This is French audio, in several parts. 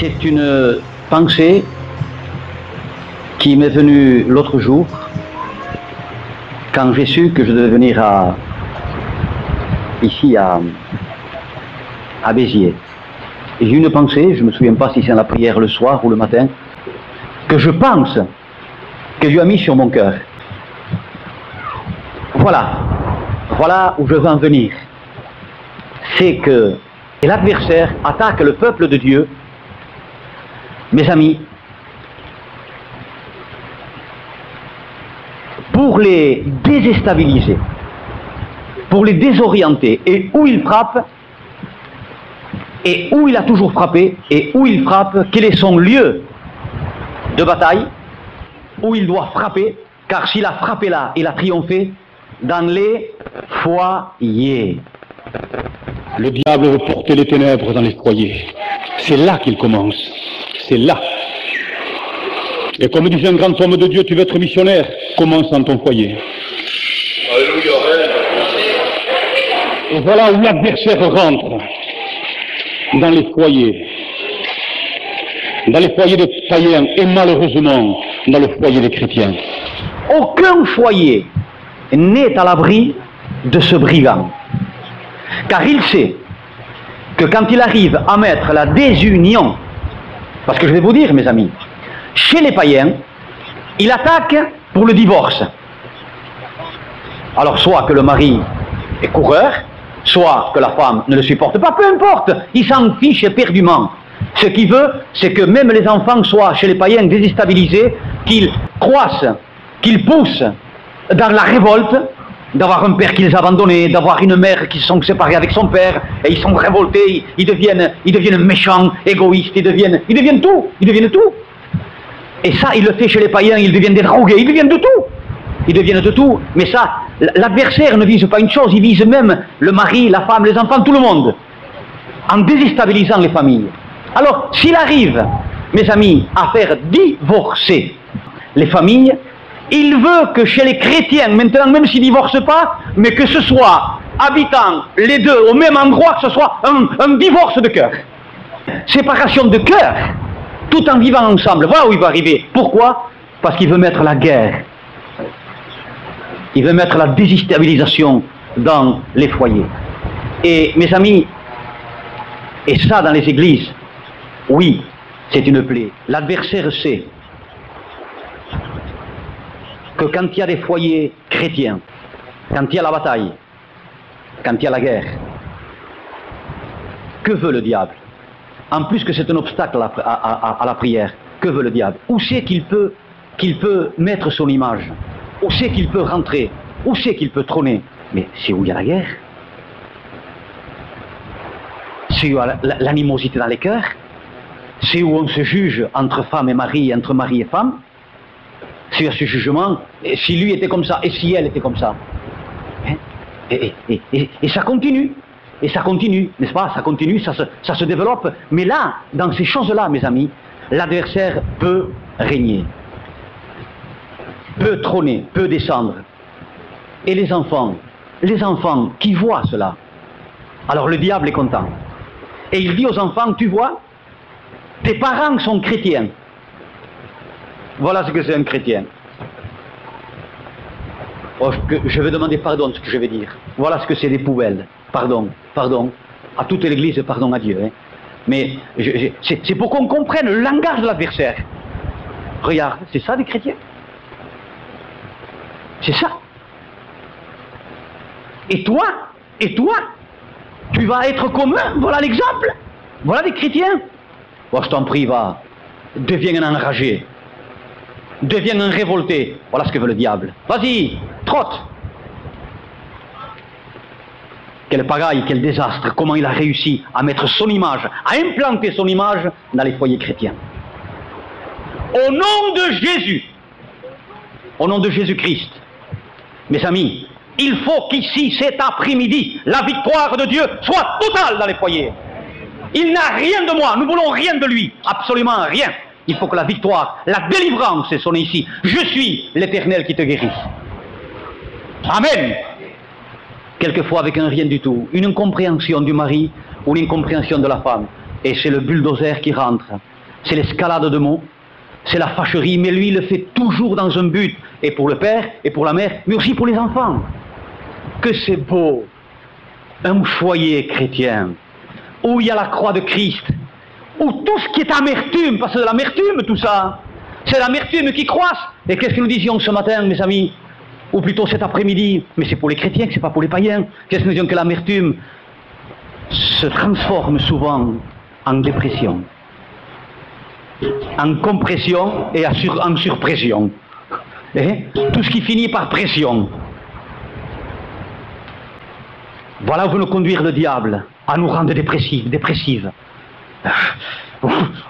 C'est une pensée qui m'est venue l'autre jour quand j'ai su que je devais venir ici à Béziers. Et j'ai eu une pensée, je ne me souviens pas si c'est dans la prière le soir ou le matin, que je pense que Dieu a mis sur mon cœur. Voilà où je veux en venir. C'est que l'adversaire attaque le peuple de Dieu. Mes amis, pour les déstabiliser, pour les désorienter, et où il frappe, et où il a toujours frappé, et où il frappe, quel est son lieu de bataille, où il doit frapper, car s'il a frappé là, il a triomphé dans les foyers. Le diable veut porter les ténèbres dans les foyers. C'est là qu'il commence. C'est là. Et comme disait un grand homme de Dieu, tu veux être missionnaire, commence dans ton foyer. Alléluia. Et voilà où l'adversaire rentre. Dans les foyers. Dans les foyers des païens et malheureusement dans le foyer des chrétiens. Aucun foyer n'est à l'abri de ce brigand. Car il sait que quand il arrive à mettre la désunion, parce que je vais vous dire, mes amis, chez les païens, il attaque pour le divorce. Alors soit que le mari est coureur, soit que la femme ne le supporte pas, peu importe, il s'en fiche éperdument. Ce qu'il veut, c'est que même les enfants soient chez les païens déstabilisés, qu'ils croissent, qu'ils poussent dans la révolte, d'avoir un père qui les a abandonnés, d'avoir une mère qui se sont séparés avec son père, et ils sont révoltés, ils deviennent méchants, égoïstes, ils deviennent tout. Et ça, il le fait chez les païens, ils deviennent des drogués, ils deviennent de tout. Mais ça, l'adversaire ne vise pas une chose, il vise même le mari, la femme, les enfants, tout le monde, en déstabilisant les familles. Alors, s'il arrive, mes amis, à faire divorcer les familles, il veut que chez les chrétiens, maintenant, même s'ils ne divorcent pas, mais que ce soit, habitant les deux au même endroit, que ce soit un divorce de cœur. Séparation de cœur, tout en vivant ensemble. Voilà où il va arriver. Pourquoi? Parce qu'il veut mettre la guerre. Il veut mettre la déstabilisation dans les foyers. Et mes amis, et ça dans les églises, oui, c'est une plaie. L'adversaire sait que quand il y a des foyers chrétiens, quand il y a la bataille, quand il y a la guerre, que veut le diable? En plus que c'est un obstacle à la prière, que veut le diable? Où c'est qu'il peut mettre son image? Où c'est qu'il peut rentrer? Où c'est qu'il peut trôner? Mais c'est où il y a la guerre, c'est où il y a l'animosité dans les cœurs, c'est où on se juge entre femme et mari, entre mari et femme. C'est à ce jugement, et si lui était comme ça, et si elle était comme ça. Hein? Et ça continue, n'est-ce pas? Ça continue, ça se développe. Mais là, dans ces choses-là, mes amis, l'adversaire peut régner, peut trôner, peut descendre. Et les enfants qui voient cela, alors le diable est content. Et il dit aux enfants, tu vois, tes parents sont chrétiens. Voilà ce que c'est un chrétien. Oh, je vais demander pardon de ce que je vais dire. Voilà ce que c'est des poubelles. Pardon. À toute l'église, pardon à Dieu. Hein. Mais c'est pour qu'on comprenne le langage de l'adversaire. Regarde, c'est ça des chrétiens. C'est ça. Et toi, tu vas être comme eux. Voilà l'exemple. Voilà des chrétiens. Bon, je t'en prie, va. Deviens un enragé. Deviens un révolté. Voilà ce que veut le diable. Vas-y, trotte. Quelle pagaille, quel désastre. Comment il a réussi à mettre son image, à implanter son image dans les foyers chrétiens. Au nom de Jésus, au nom de Jésus-Christ, mes amis, il faut qu'ici, cet après-midi, la victoire de Dieu soit totale dans les foyers. Il n'a rien de moi, nous voulons rien de lui, absolument rien. Il faut que la victoire, la délivrance sonne ici. Je suis l'Éternel qui te guérit. Amen. Quelquefois avec un rien du tout, une incompréhension du mari ou une incompréhension de la femme. Et c'est le bulldozer qui rentre c'est l'escalade de mots, c'est la fâcherie, mais lui, il le fait toujours dans un but, et pour le père, et pour la mère, mais aussi pour les enfants. Que c'est beau, un foyer chrétien, où il y a la croix de Christ, où tout ce qui est amertume, parce que de l'amertume, tout ça, c'est l'amertume qui croisse. Et qu'est-ce que nous disions ce matin, mes amis, ou plutôt cet après-midi, mais c'est pour les chrétiens, c'est pas pour les païens, qu'est-ce que nous disions, que l'amertume se transforme souvent en dépression, en compression et en surpression. Et tout ce qui finit par pression. Voilà où veut nous conduire le diable, à nous rendre dépressives.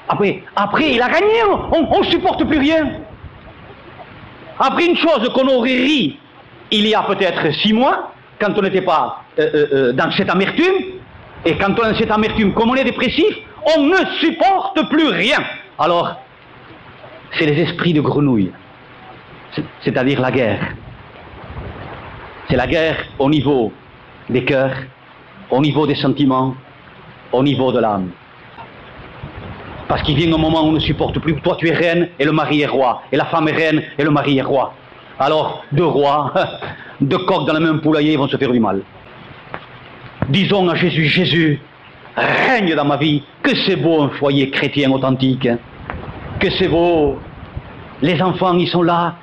Après, il a gagné, on ne supporte plus rien. Après une chose qu'on aurait ri il y a peut-être 6 mois, quand on n'était pas dans cette amertume, et quand on est dans cette amertume, comme on est dépressif, on ne supporte plus rien. Alors, c'est les esprits de grenouille, c'est-à-dire la guerre. C'est la guerre au niveau des cœurs, au niveau des sentiments, au niveau de l'âme. Parce qu'il vient un moment où on ne supporte plus. Toi, tu es reine et le mari est roi. Et la femme est reine et le mari est roi. Alors, 2 rois, 2 coqs dans le même poulailler, ils vont se faire du mal. Disons à Jésus, Jésus, règne dans ma vie. Que c'est beau un foyer chrétien authentique. Hein. Que c'est beau. Les enfants, ils sont là.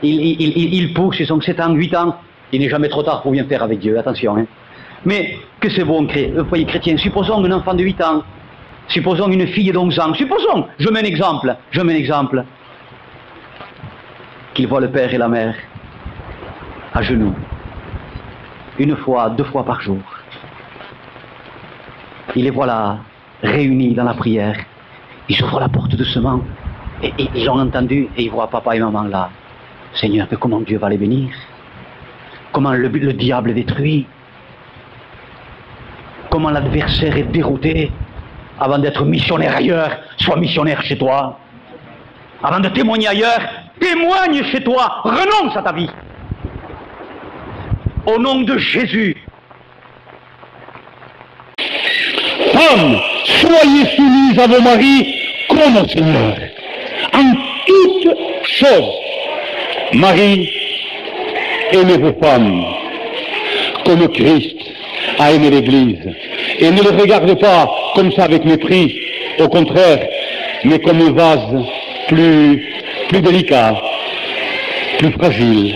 Ils poussent, ils ont 7 ans, 8 ans. Il n'est jamais trop tard pour bien faire avec Dieu, attention. Hein. Mais que c'est beau un foyer chrétien. Supposons un enfant de 8 ans. Supposons une fille d'11 ans, supposons, je mets un exemple, qu'il voit le père et la mère à genoux, 1 fois, 2 fois par jour. Il les voit là, réunis dans la prière, ils ouvrent la porte doucement, et ils ont entendu, et ils voient papa et maman là. Seigneur, mais comment Dieu va les bénir? Comment le diable est détruit? Comment l'adversaire est dérouté? Avant d'être missionnaire ailleurs, sois missionnaire chez toi. Avant de témoigner ailleurs, témoigne chez toi, renonce à ta vie. Au nom de Jésus. Femmes, soyez soumises à vos maris comme au Seigneur. En toutes choses, maris, aimez vos femmes comme Christ a aimé l'Église. Et ne le regardez pas comme ça avec mépris, au contraire, mais comme un vase plus délicat, plus fragile.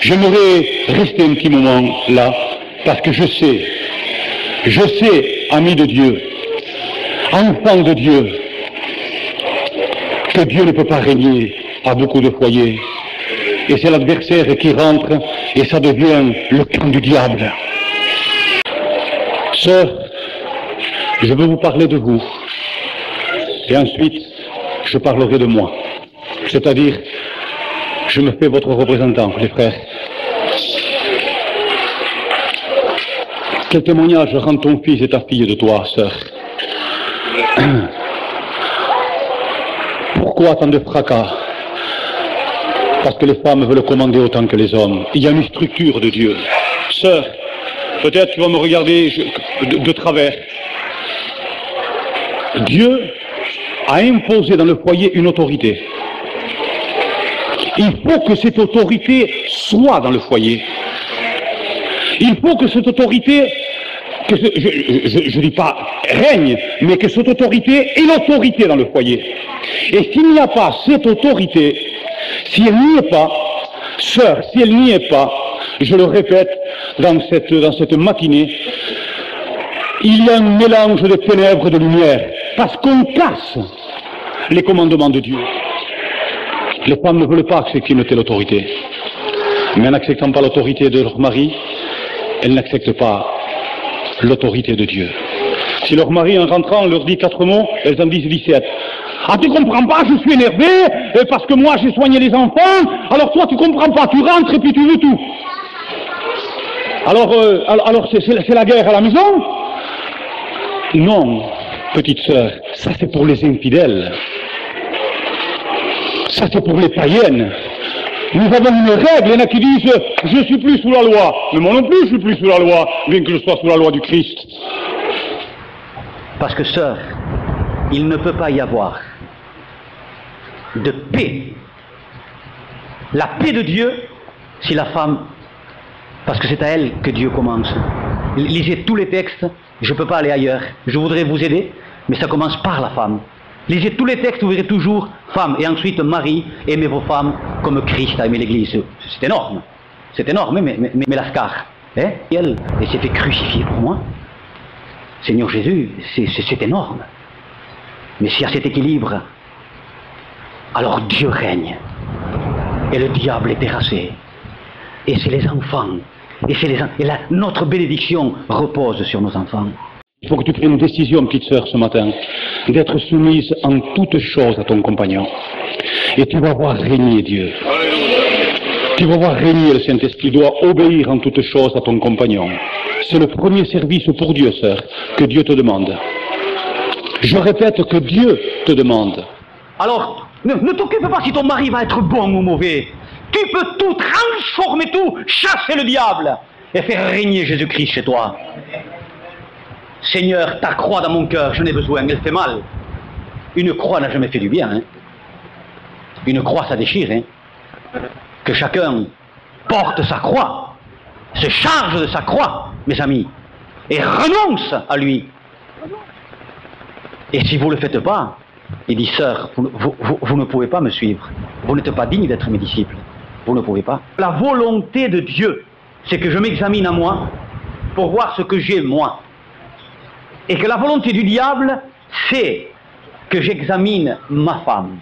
J'aimerais rester un petit moment là, parce que je sais, ami de Dieu, enfant de Dieu, que Dieu ne peut pas régner à beaucoup de foyers. Et c'est l'adversaire qui rentre, et ça devient le camp du diable. Sœur, je veux vous parler de vous, et ensuite je parlerai de moi, c'est-à-dire je me fais votre représentant, les frères. Quel témoignage rend ton fils et ta fille de toi, sœur? Pourquoi tant de fracas? Parce que les femmes veulent commander autant que les hommes. Il y a une structure de Dieu. Sœur, peut-être tu vas me regarder de travers. Dieu a imposé dans le foyer une autorité. Il faut que cette autorité soit dans le foyer. Il faut que cette autorité, je ne dis pas règne, mais que cette autorité est l'autorité dans le foyer. Et s'il n'y a pas cette autorité, si elle n'y est pas, sœur, si elle n'y est pas, je le répète, dans cette matinée, il y a un mélange de ténèbres et de lumière, parce qu'on casse les commandements de Dieu. Les femmes ne veulent pas accepter une telle autorité, mais en n'acceptant pas l'autorité de leur mari, elles n'acceptent pas l'autorité de Dieu. Si leur mari, en rentrant, leur dit 4 mots, elles en disent 17. Ah, tu comprends pas, je suis énervé, parce que moi j'ai soigné les enfants, alors toi tu comprends pas, tu rentres et puis tu veux tout. Alors c'est la guerre à la maison? Non, petite sœur, ça c'est pour les infidèles. Ça c'est pour les païennes. Nous avons une règle, il y en a qui disent « je suis plus sous la loi ». Mais moi non plus je suis plus sous la loi, bien que je sois sous la loi du Christ. Parce que sœur, il ne peut pas y avoir de paix. La paix de Dieu, si la femme, parce que c'est à elle que Dieu commence. Lisez tous les textes, je ne peux pas aller ailleurs. Je voudrais vous aider, mais ça commence par la femme. Lisez tous les textes, vous verrez toujours femme. Et ensuite, Marie, aimez vos femmes comme Christ a aimé l'Église. C'est énorme. C'est énorme, mais l'ascar. Hein? Et elle s'est fait crucifier pour moi. Seigneur Jésus, c'est énorme. Mais s'il y a cet équilibre, alors Dieu règne. Et le diable est terrassé. Et c'est les enfants. Notre bénédiction repose sur nos enfants. Il faut que tu prennes une décision, petite sœur, ce matin, d'être soumise en toutes choses à ton compagnon. Et tu vas voir régner Dieu. Tu vas voir régner le Saint-Esprit. Tu dois obéir en toutes choses à ton compagnon. C'est le premier service pour Dieu, sœur, que Dieu te demande. Je répète que Dieu te demande. Alors, ne t'occupe pas si ton mari va être bon ou mauvais. Tu peux tout transformer, tout, chasser le diable et faire régner Jésus-Christ chez toi. Seigneur, ta croix dans mon cœur, j'en ai besoin, elle fait mal. Une croix n'a jamais fait du bien. Hein. Une croix, ça déchire. Hein. Que chacun porte sa croix, se charge de sa croix, mes amis, et renonce à lui. Et si vous ne le faites pas, il dit, sœur, vous ne pouvez pas me suivre. Vous n'êtes pas digne d'être mes disciples. Vous ne pouvez pas. La volonté de Dieu, c'est que je m'examine à moi pour voir ce que j'ai moi. Et que la volonté du diable, c'est que j'examine ma femme.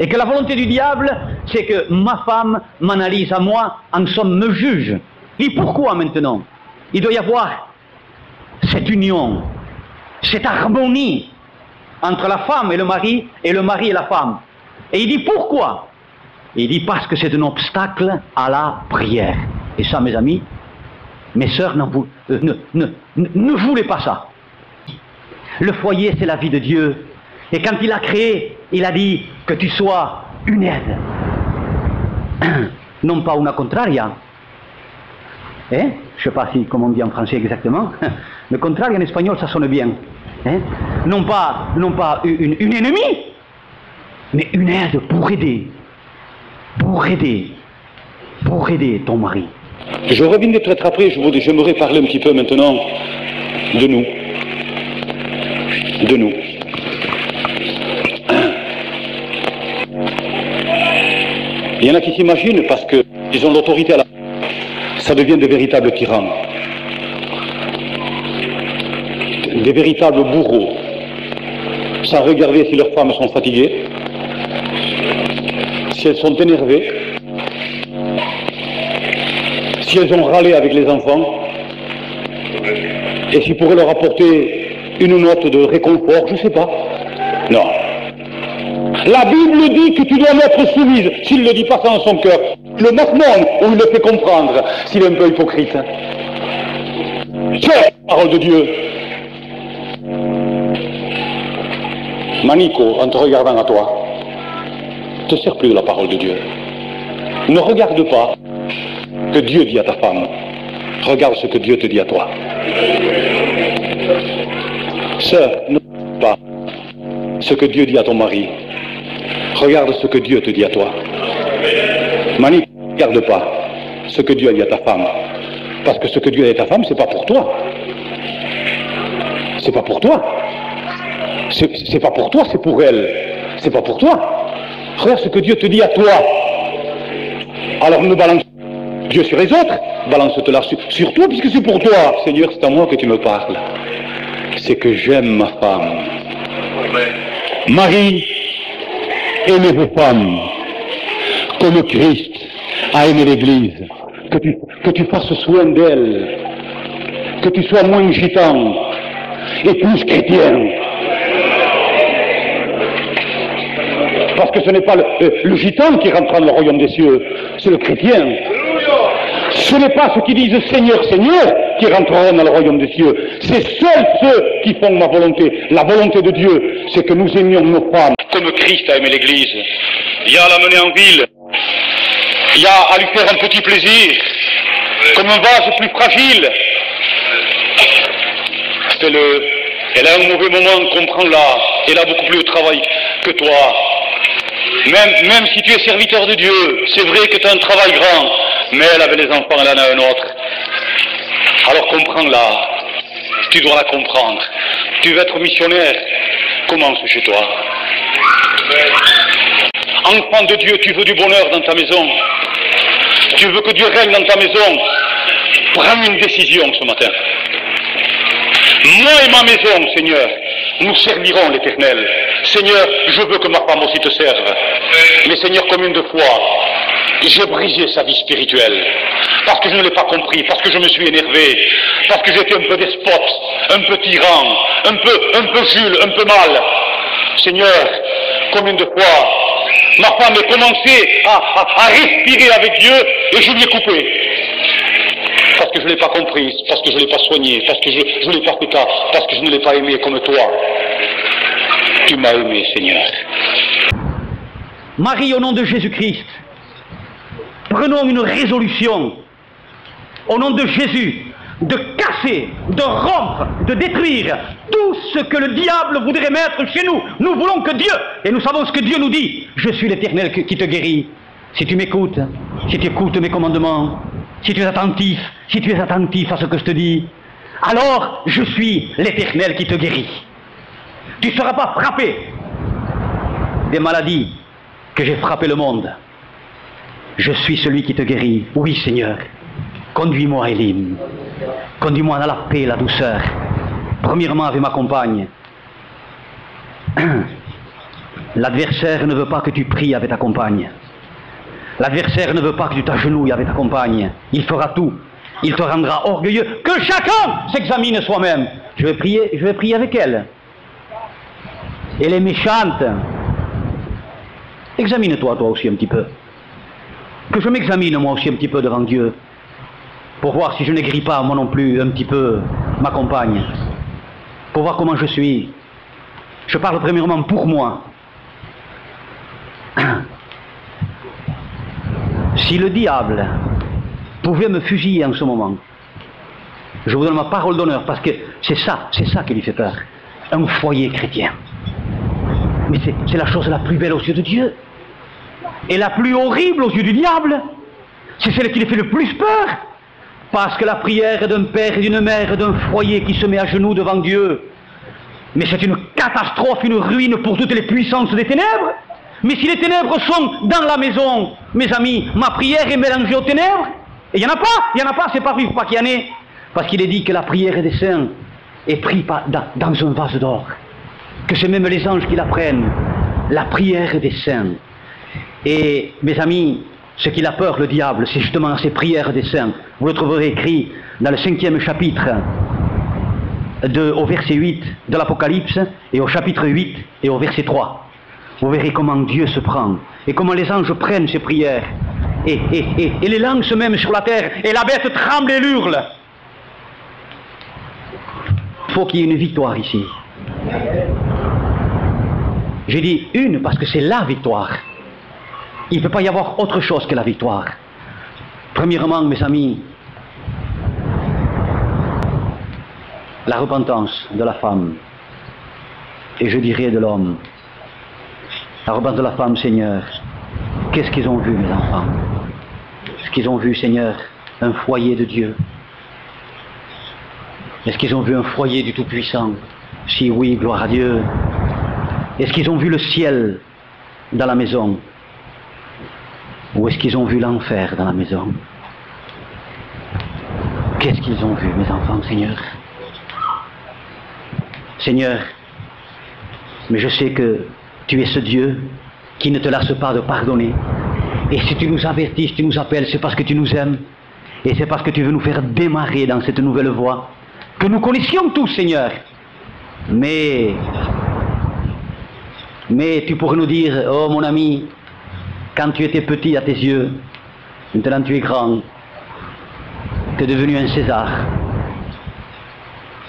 Et que la volonté du diable, c'est que ma femme m'analyse à moi, en somme me juge. Et pourquoi maintenant? Il doit y avoir cette union, cette harmonie entre la femme et le mari et la femme. Et il dit pourquoi? Il dit parce que c'est un obstacle à la prière. Et ça, mes amis, mes sœurs, ne voulez pas ça. Le foyer, c'est la vie de Dieu. Et quand il a créé, il a dit que tu sois une aide. Non pas una contraria. Hein? Je ne sais pas comment on dit en français exactement. Le contrario en espagnol, ça sonne bien. Hein? Non pas une ennemie, mais une aide pour aider. Pour aider ton mari. Je reviens de très après, j'aimerais parler un petit peu maintenant de nous. De nous. Il y en a qui s'imaginent parce qu'ils ont l'autorité à la... Ça devient de véritables tyrans. Des véritables bourreaux. Sans regarder si leurs femmes sont fatiguées, si elles sont énervées, si elles ont râlé avec les enfants, et s'ils pourraient leur apporter une note de réconfort, je ne sais pas. Non. La Bible dit que tu dois m'être soumise. S'il ne le dit pas ça dans son cœur, le maximum où il le fait comprendre, s'il est un peu hypocrite. C'est la parole de Dieu. Manico, en te regardant à toi, ne te sers plus de la parole de Dieu. Ne regarde pas ce que Dieu dit à ta femme. Regarde ce que Dieu te dit à toi. Sœur, ne regarde pas ce que Dieu dit à ton mari. Regarde ce que Dieu te dit à toi. Manico, ne regarde pas ce que Dieu a dit à ta femme. Parce que ce que Dieu a dit à ta femme, c'est pas pour toi. C'est pas pour toi. C'est pas pour toi, c'est pour elle. C'est pas pour toi. Regarde ce que Dieu te dit à toi. Alors ne balance Dieu sur les autres, balance-te-la sur toi, puisque c'est pour toi. Seigneur, c'est à moi que tu me parles. C'est que j'aime ma femme. Marie, aimez vos femmes, comme Christ a aimé l'Église. Que tu fasses soin d'elle, que tu sois moins gitan et plus chrétien. Parce que ce n'est pas le gitan qui rentrera dans le royaume des cieux, c'est le chrétien. Ce n'est pas ceux qui disent Seigneur, Seigneur qui rentreront dans le royaume des cieux. C'est seuls ceux qui font ma volonté. La volonté de Dieu, c'est que nous aimions nos femmes comme Christ a aimé l'Église. Il y a à la mener en ville. Il y a à lui faire un petit plaisir, comme un vase plus fragile. Fais-le. Elle a un mauvais moment, comprends-la. Elle a beaucoup plus de travail que toi. Même si tu es serviteur de Dieu, c'est vrai que tu as un travail grand, mais elle avait les enfants, elle en a un autre. Alors comprends-la, tu dois la comprendre. Tu veux être missionnaire, commence chez toi. Enfant de Dieu, tu veux du bonheur dans ta maison. Tu veux que Dieu règne dans ta maison. Prends une décision ce matin. Moi et ma maison, Seigneur, nous servirons l'Éternel. Seigneur, je veux que ma femme aussi te serve. Mais Seigneur, combien de fois j'ai brisé sa vie spirituelle parce que je ne l'ai pas compris, parce que je me suis énervé, parce que j'étais un peu despote, un peu tyran, un peu Jules, un peu mal. Seigneur, combien de fois ma femme a commencé à respirer avec Dieu et je lui ai coupé. Parce que je ne l'ai pas comprise, parce que je ne l'ai pas soignée, parce que je ne l'ai pas fait cas, parce que je ne l'ai pas aimé comme toi. Tu m'as aimé, Seigneur. Marie, au nom de Jésus-Christ, prenons une résolution, au nom de Jésus, de casser, de rompre, de détruire tout ce que le diable voudrait mettre chez nous. Nous voulons que Dieu, et nous savons ce que Dieu nous dit, je suis l'Éternel qui te guérit. Si tu m'écoutes, si tu écoutes mes commandements, si tu es attentif à ce que je te dis, alors je suis l'Éternel qui te guérit. Tu ne seras pas frappé des maladies que j'ai frappé le monde. Je suis celui qui te guérit. Oui, Seigneur. Conduis-moi, Élim. Conduis-moi dans la paix et la douceur. Premièrement avec ma compagne. L'adversaire ne veut pas que tu pries avec ta compagne. L'adversaire ne veut pas que tu t'agenouilles avec ta compagne. Il fera tout. Il te rendra orgueilleux. Que chacun s'examine soi-même. Je vais prier avec elle. Elle est méchante. Examine-toi, toi aussi un petit peu. Que je m'examine moi aussi un petit peu devant Dieu. Pour voir si je n'aigris pas moi non plus un petit peu ma compagne. Pour voir comment je suis. Je parle premièrement pour moi. Si le diable pouvait me fusiller en ce moment, je vous donne ma parole d'honneur, parce que c'est ça qui lui fait peur. Un foyer chrétien. Mais c'est la chose la plus belle aux yeux de Dieu. Et la plus horrible aux yeux du diable. C'est celle qui lui fait le plus peur. Parce que la prière d'un père et d'une mère, d'un foyer qui se met à genoux devant Dieu, mais c'est une catastrophe, une ruine pour toutes les puissances des ténèbres. Mais si les ténèbres sont dans la maison, mes amis, ma prière est mélangée aux ténèbres. Et il n'y en a pas, c'est pas qu'il y en ait. Parce qu'il est dit que la prière des saints est prise dans un vase d'or. Que c'est même les anges qui la prennent. La prière des saints. Et mes amis, ce qu'il a peur, le diable, c'est justement ces prières des saints. Vous le trouverez écrit dans le 5e chapitre, au verset 8 de l'Apocalypse, et au chapitre 8 et au verset 3. Vous verrez comment Dieu se prend, et comment les anges prennent ces prières, et les langues se mettent sur la terre, et la bête tremble et hurle. Il faut qu'il y ait une victoire ici. J'ai dit une parce que c'est la victoire. Il ne peut pas y avoir autre chose que la victoire. Premièrement, mes amis, la repentance de la femme, et je dirais de l'homme. La repentance de la femme, Seigneur, qu'est-ce qu'ils ont vu, mes enfants? Est-ce qu'ils ont vu, Seigneur, un foyer de Dieu? Est-ce qu'ils ont vu un foyer du Tout-Puissant? Si oui, gloire à Dieu. Est-ce qu'ils ont vu le ciel dans la maison? Ou est-ce qu'ils ont vu l'enfer dans la maison? Qu'est-ce qu'ils ont vu, mes enfants, Seigneur? Seigneur, mais je sais que tu es ce Dieu qui ne te lasse pas de pardonner. Et si tu nous avertis, si tu nous appelles, c'est parce que tu nous aimes. Et c'est parce que tu veux nous faire démarrer dans cette nouvelle voie que nous connaissions tous, Seigneur. Mais tu pourrais nous dire, oh mon ami, quand tu étais petit à tes yeux, maintenant tu es grand, tu es devenu un César,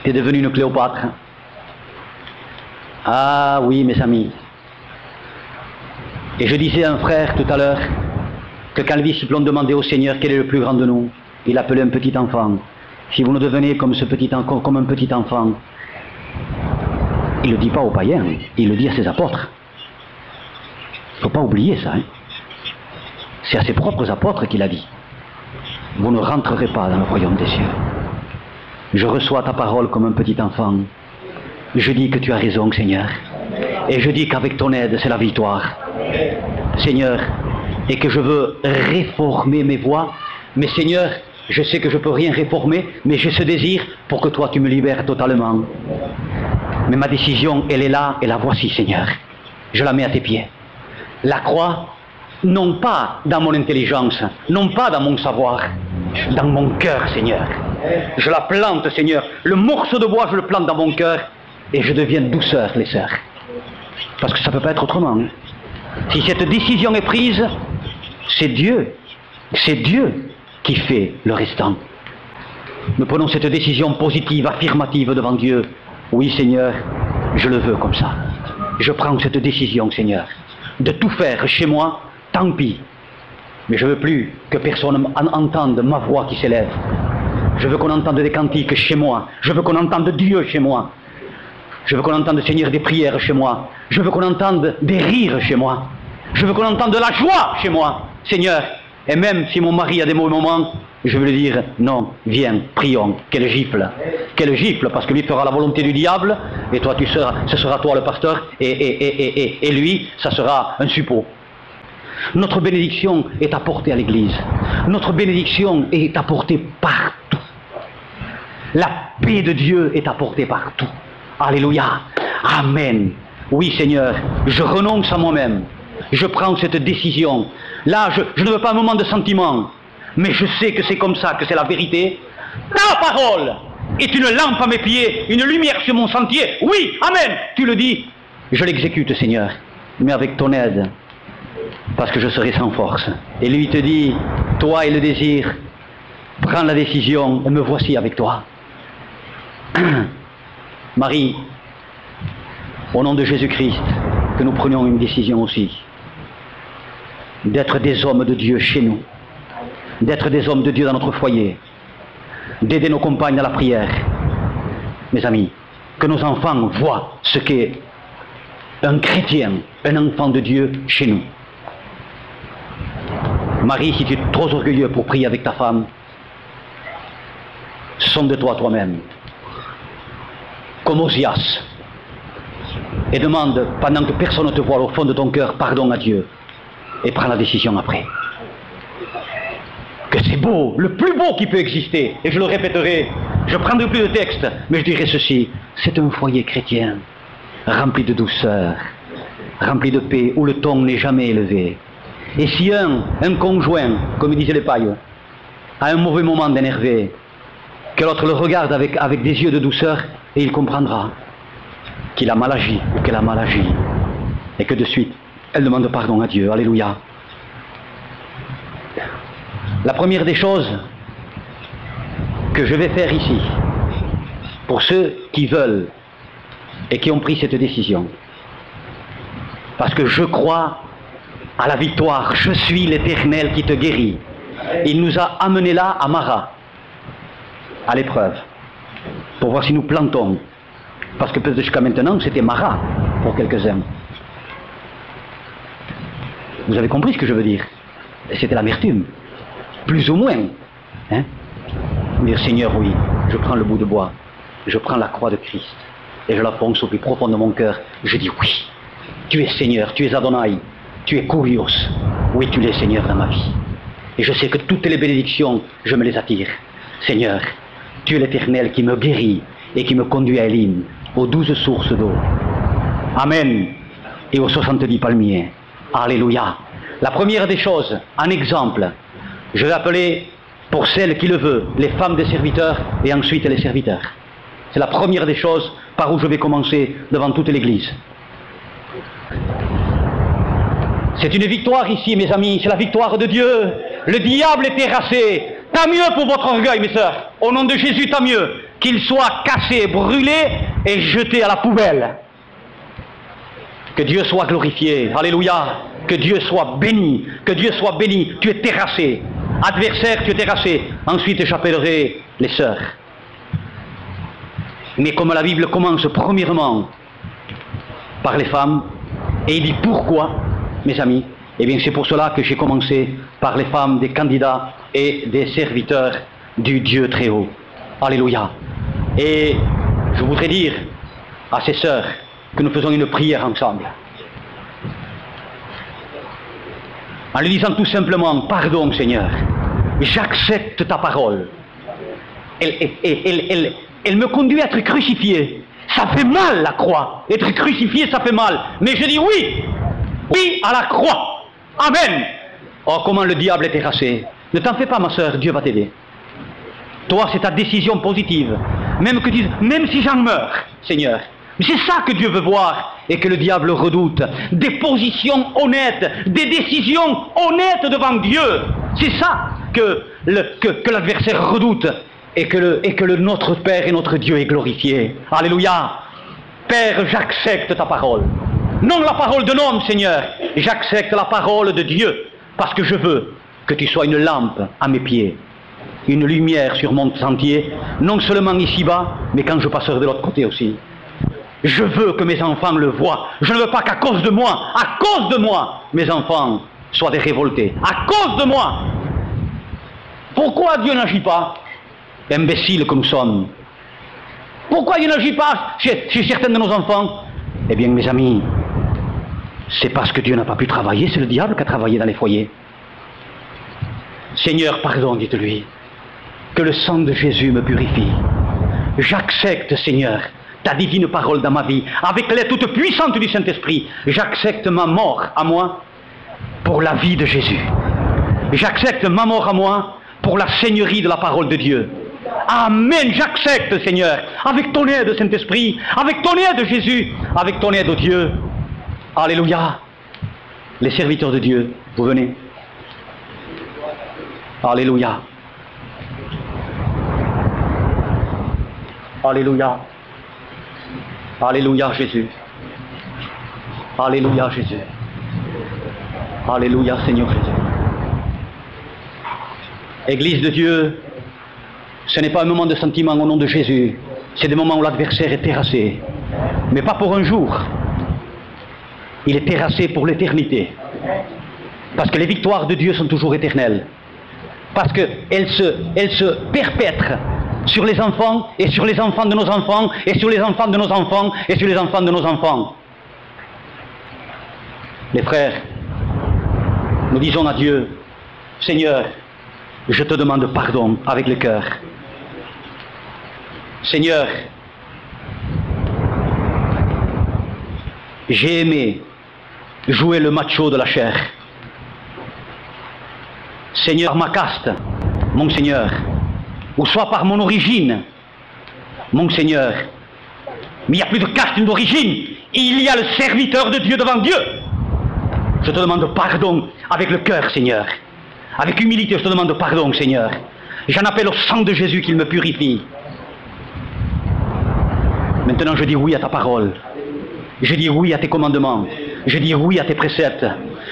tu es devenu une Cléopâtre. Ah oui, mes amis. Et je disais à un frère tout à l'heure que quand les disciples ont demandé au Seigneur quel est le plus grand de nous, il appelait un petit enfant. Si vous ne devenez comme un petit enfant, il ne le dit pas aux païens, il le dit à ses apôtres. Il ne faut pas oublier ça. Hein. C'est à ses propres apôtres qu'il a dit. Vous ne rentrerez pas dans le royaume des cieux. Je reçois ta parole comme un petit enfant. Je dis que tu as raison, Seigneur. Et je dis qu'avec ton aide, c'est la victoire. Seigneur, et que je veux réformer mes voies. Mais Seigneur, je sais que je ne peux rien réformer, mais j'ai ce désir pour que toi, tu me libères totalement. Mais ma décision, elle est là, et la voici, Seigneur. Je la mets à tes pieds. La croix, non pas dans mon intelligence, non pas dans mon savoir, dans mon cœur, Seigneur. Je la plante, Seigneur. Le morceau de bois, je le plante dans mon cœur, et je deviens douceur, les sœurs. Parce que ça ne peut pas être autrement. Hein. Si cette décision est prise, c'est Dieu qui fait le restant. Nous prenons cette décision positive, affirmative devant Dieu. Oui, Seigneur, je le veux comme ça. Je prends cette décision, Seigneur, de tout faire chez moi, tant pis. Mais je ne veux plus que personne entende ma voix qui s'élève. Je veux qu'on entende des cantiques chez moi. Je veux qu'on entende Dieu chez moi. Je veux qu'on entende, Seigneur, des prières chez moi. Je veux qu'on entende des rires chez moi. Je veux qu'on entende de la joie chez moi, Seigneur. Et même si mon mari a des mauvais moments, je veux lui dire, non, viens, prions, qu'elle gifle, parce que lui fera la volonté du diable, et toi, ce sera toi le pasteur, et lui, ça sera un suppôt. Notre bénédiction est apportée à l'Église. Notre bénédiction est apportée partout. La paix de Dieu est apportée partout. Alléluia. Amen. Oui, Seigneur, je renonce à moi-même. Je prends cette décision. Là, je ne veux pas un moment de sentiment, mais je sais que c'est comme ça, que c'est la vérité. Ta parole est une lampe à mes pieds, une lumière sur mon sentier. Oui, amen. Tu le dis, je l'exécute, Seigneur, mais avec ton aide, parce que je serai sans force. Et lui te dit, toi et le désir, prends la décision et me voici avec toi. Marie, au nom de Jésus-Christ, que nous prenions une décision aussi, d'être des hommes de Dieu chez nous, d'être des hommes de Dieu dans notre foyer, d'aider nos compagnes à la prière. Mes amis, que nos enfants voient ce qu'est un chrétien, un enfant de Dieu chez nous. Marie, si tu es trop orgueilleux pour prier avec ta femme, sonde-toi toi-même, comme Osias, et demande, pendant que personne ne te voit au fond de ton cœur, pardon à Dieu, et prends la décision après. Que c'est beau, le plus beau qui peut exister, et je le répéterai, je prendrai plus de texte, mais je dirai ceci, c'est un foyer chrétien, rempli de douceur, rempli de paix, où le ton n'est jamais élevé. Et si un conjoint, comme disaient les pailles, a un mauvais moment d'énervé, que l'autre le regarde avec des yeux de douceur, et il comprendra qu'il a mal agi ou qu'elle a mal agi, et que de suite, elle demande pardon à Dieu. Alléluia. La première des choses que je vais faire ici, pour ceux qui veulent et qui ont pris cette décision, parce que je crois à la victoire, je suis l'Éternel qui te guérit. Il nous a amenés là à Mara, à l'épreuve, pour voir si nous plantons, parce que peut-être jusqu'à maintenant c'était Mara pour quelques-uns. Vous avez compris ce que je veux dire? C'était l'amertume, plus ou moins. Hein? Dire, Seigneur, oui, je prends le bout de bois, je prends la croix de Christ, et je la fonce au plus profond de mon cœur. Je dis oui, tu es Seigneur, tu es Adonai, tu es Kurios. Oui, tu es Seigneur dans ma vie. Et je sais que toutes les bénédictions, je me les attire. Seigneur, tu es l'Éternel qui me guérit et qui me conduit à Élim, aux 12 sources d'eau. Amen. Et aux 70 palmiers. Alléluia. La première des choses, un exemple, je vais appeler, pour celles qui le veulent, les femmes des serviteurs et ensuite les serviteurs. C'est la première des choses par où je vais commencer devant toute l'Église. C'est une victoire ici, mes amis, c'est la victoire de Dieu. Le diable est terrassé. Tant mieux pour votre orgueil, mes sœurs. Au nom de Jésus, tant mieux qu'il soit cassé, brûlé et jeté à la poubelle. Que Dieu soit glorifié. Alléluia. Que Dieu soit béni. Que Dieu soit béni. Tu es terrassé. Adversaire, tu es terrassé. Ensuite, j'appellerai les sœurs. Mais comme la Bible commence premièrement par les femmes. Et il dit pourquoi, mes amis? Eh bien, c'est pour cela que j'ai commencé par les femmes des candidats et des serviteurs du Dieu très haut. Alléluia. Et je voudrais dire à ces sœurs que nous faisons une prière ensemble. En lui disant tout simplement, pardon Seigneur, j'accepte ta parole. Elle me conduit à être crucifié. Ça fait mal la croix. Être crucifié, ça fait mal. Mais je dis oui. Oui à la croix. Amen. Oh, comment le diable est terrassé. Ne t'en fais pas, ma soeur, Dieu va t'aider. Toi, c'est ta décision positive. Même si j'en meurs, Seigneur. Mais c'est ça que Dieu veut voir et que le diable redoute. Des positions honnêtes, des décisions honnêtes devant Dieu. C'est ça que l'adversaire redoute et que notre Père et notre Dieu est glorifié. Alléluia. Père, j'accepte ta parole. Non la parole d'un homme, Seigneur. J'accepte la parole de Dieu parce que je veux que tu sois une lampe à mes pieds, une lumière sur mon sentier, non seulement ici-bas, mais quand je passerai de l'autre côté aussi. Je veux que mes enfants le voient. Je ne veux pas qu'à cause de moi, mes enfants soient des révoltés. À cause de moi. Pourquoi Dieu n'agit pas? Imbéciles que nous sommes. Pourquoi Dieu n'agit pas chez certains de nos enfants? Eh bien, mes amis, c'est parce que Dieu n'a pas pu travailler, c'est le diable qui a travaillé dans les foyers. Seigneur, pardon, dites-lui, que le sang de Jésus me purifie. J'accepte, Seigneur, ta divine parole dans ma vie, avec l'aide toute puissante du Saint-Esprit. J'accepte ma mort à moi pour la vie de Jésus. J'accepte ma mort à moi pour la seigneurie de la parole de Dieu. Amen, j'accepte, Seigneur, avec ton aide, Saint-Esprit, avec ton aide, Jésus, avec ton aide, Dieu. Alléluia. Les serviteurs de Dieu, vous venez. Alléluia. Alléluia. Alléluia, Jésus. Alléluia, Jésus. Alléluia, Seigneur Jésus. Église de Dieu, ce n'est pas un moment de sentiment au nom de Jésus. C'est des moments où l'adversaire est terrassé. Mais pas pour un jour. Il est terrassé pour l'éternité. Parce que les victoires de Dieu sont toujours éternelles. Parce qu'elles se perpètrent sur les enfants, et sur les enfants de nos enfants, et sur les enfants de nos enfants, et sur les enfants de nos enfants. Les frères, nous disons à Dieu, Seigneur, je te demande pardon avec le cœur. Seigneur, j'ai aimé jouer le macho de la chair. Seigneur, ma caste, mon Seigneur, ou soit par mon origine, mon Seigneur. Mais il n'y a plus de caste ni d'origine, il y a le serviteur de Dieu devant Dieu. Je te demande pardon avec le cœur, Seigneur. Avec humilité, je te demande pardon, Seigneur. J'en appelle au sang de Jésus qu'il me purifie. Maintenant, je dis oui à ta parole. Je dis oui à tes commandements. Je dis oui à tes préceptes.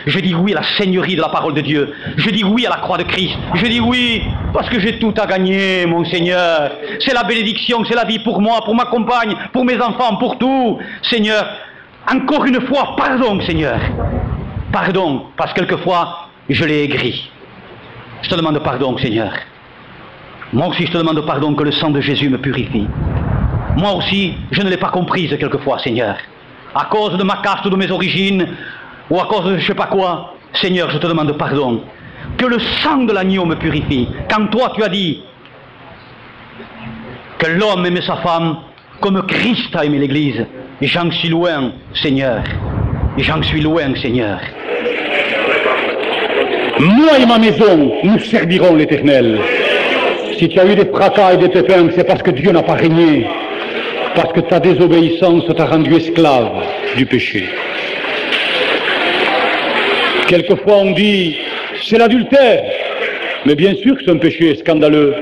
Je dis oui à la seigneurie de la parole de Dieu. Je dis oui à la croix de Christ. Je dis oui parce que j'ai tout à gagner, mon Seigneur. C'est la bénédiction, c'est la vie pour moi, pour ma compagne, pour mes enfants, pour tout. Seigneur, encore une fois, pardon, Seigneur. Pardon, parce que quelquefois, je l'ai aigri. Je te demande pardon, Seigneur. Moi aussi, je te demande pardon que le sang de Jésus me purifie. Moi aussi, je ne l'ai pas comprise quelquefois, Seigneur. À cause de ma caste ou de mes origines, ou à cause de je ne sais pas quoi, Seigneur, je te demande pardon. Que le sang de l'agneau me purifie. Quand toi, tu as dit que l'homme aimait sa femme comme Christ a aimé l'Église, et j'en suis loin, Seigneur. Et j'en suis loin, Seigneur. Moi et ma maison, nous servirons l'Éternel. Si tu as eu des fracas et des pépins, c'est parce que Dieu n'a pas régné. Parce que ta désobéissance t'a rendu esclave du péché. Quelquefois on dit, c'est l'adultère. Mais bien sûr que c'est un péché scandaleux.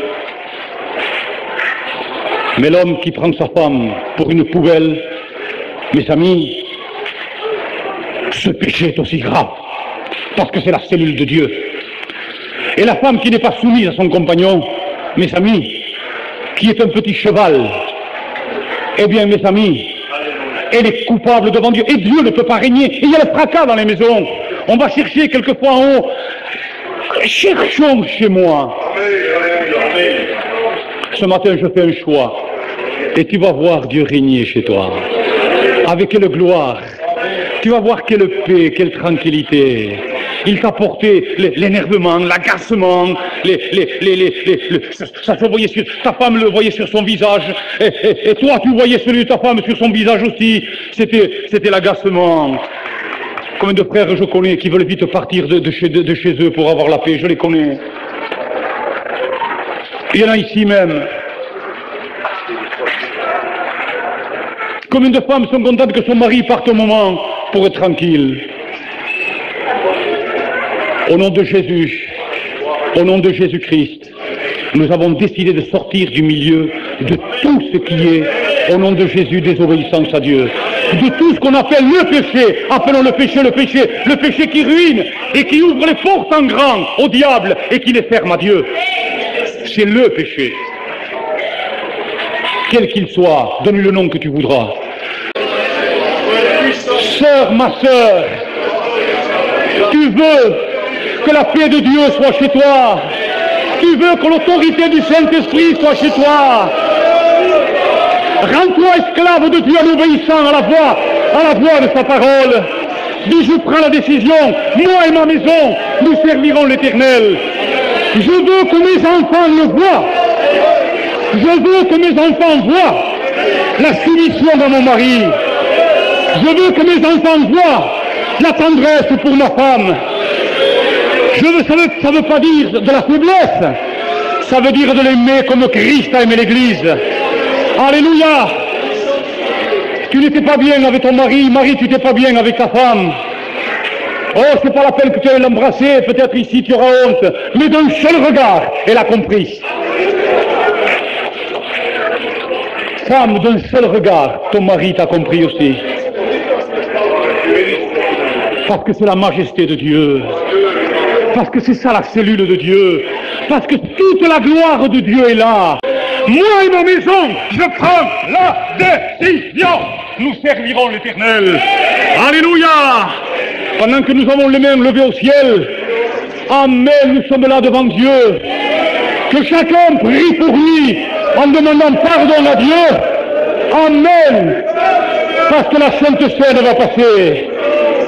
Mais l'homme qui prend sa femme pour une poubelle, mes amis, ce péché est aussi grave. Parce que c'est la cellule de Dieu. Et la femme qui n'est pas soumise à son compagnon, mes amis, qui est un petit cheval, eh bien mes amis, elle est coupable devant Dieu. Et Dieu ne peut pas régner. Et il y a le fracas dans les maisons. On va chercher quelquefois en haut. Cherchons chez moi. Ce matin, je fais un choix. Et tu vas voir Dieu régner chez toi. Avec quelle gloire. Tu vas voir quelle paix, quelle tranquillité. Il t'a porté l'énervement, l'agacement, ça se voyait sur, ta femme le voyait sur son visage, et toi tu voyais celui de ta femme sur son visage aussi, c'était l'agacement. Combien de frères je connais qui veulent vite partir de chez eux pour avoir la paix, je les connais. Il y en a ici même. Combien de femmes sont contentes que son mari parte un moment pour être tranquille. Au nom de Jésus, au nom de Jésus-Christ, nous avons décidé de sortir du milieu de tout ce qui est, au nom de Jésus, désobéissance à Dieu. De tout ce qu'on appelle le péché, appelons le péché qui ruine et qui ouvre les portes en grand au diable et qui les ferme à Dieu. C'est le péché. Quel qu'il soit, donne-lui le nom que tu voudras. Sœur, ma sœur, tu veux que la paix de Dieu soit chez toi. Tu veux que l'autorité du Saint-Esprit soit chez toi. Rends-toi esclave de Dieu en obéissant à la voix de sa parole. Dis, je prends la décision, moi et ma maison, nous servirons l'Éternel. Je veux que mes enfants le voient. Je veux que mes enfants voient la soumission de mon mari. Je veux que mes enfants voient la tendresse pour ma femme. Ça ne veut pas dire de la faiblesse, ça veut dire de l'aimer comme Christ a aimé l'Église. Alléluia. Tu n'étais pas bien avec ton mari, tu n'étais pas bien avec ta femme. Oh, c'est pas la peine que tu ailles l'embrasser, peut-être ici tu auras honte, mais d'un seul regard, elle a compris. Femme, d'un seul regard, ton mari t'a compris aussi. Parce que c'est la majesté de Dieu. Parce que c'est ça la cellule de Dieu. Parce que toute la gloire de Dieu est là. Moi et ma maison, je prends la décision. Nous servirons l'Éternel. Alléluia. Pendant que nous avons les mains levées au ciel, amen, nous sommes là devant Dieu. Que chacun prie pour lui en demandant pardon à Dieu. Amen. Parce que la Sainte Seine va passer.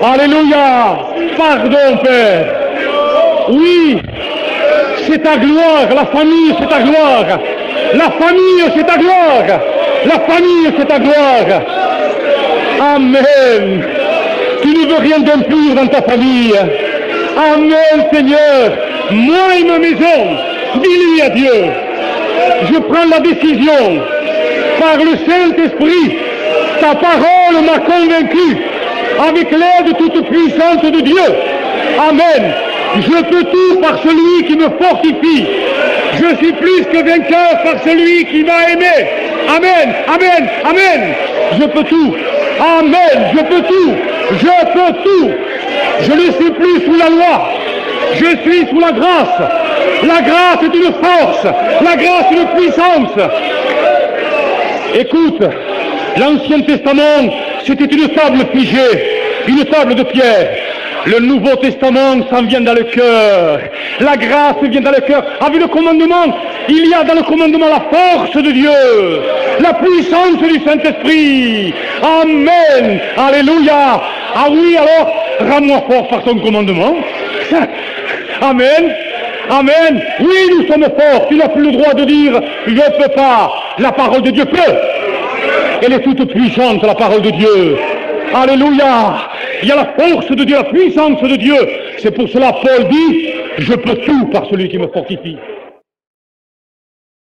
Alléluia. Pardon, Père. Oui, c'est ta gloire, la famille c'est ta gloire, la famille c'est ta gloire, la famille c'est ta gloire. Amen. Tu ne veux rien d'impur dans ta famille. Amen, Seigneur. Moi et ma maison, dis-lui à Dieu, je prends la décision par le Saint-Esprit. Ta parole m'a convaincu avec l'aide toute puissante de Dieu. Amen. Je peux tout par celui qui me fortifie. Je suis plus que vainqueur par celui qui m'a aimé. Amen, amen, amen. Je peux tout. Amen, je peux tout. Je peux tout. Je ne suis plus sous la loi. Je suis sous la grâce. La grâce est une force. La grâce est une puissance. Écoute, l'Ancien Testament, c'était une table figée, une table de pierre. Le Nouveau Testament, ça vient dans le cœur. La grâce vient dans le cœur. Avec le commandement, il y a dans le commandement la force de Dieu, la puissance du Saint-Esprit. Amen. Alléluia. Ah oui, alors, rends-moi fort par ton commandement. Amen. Amen. Oui, nous sommes forts. Tu n'as plus le droit de dire, je ne peux pas. La parole de Dieu peut. Elle est toute puissante, la parole de Dieu. Alléluia. Il y a la force de Dieu, la puissance de Dieu. C'est pour cela Paul dit, je peux tout par celui qui me fortifie.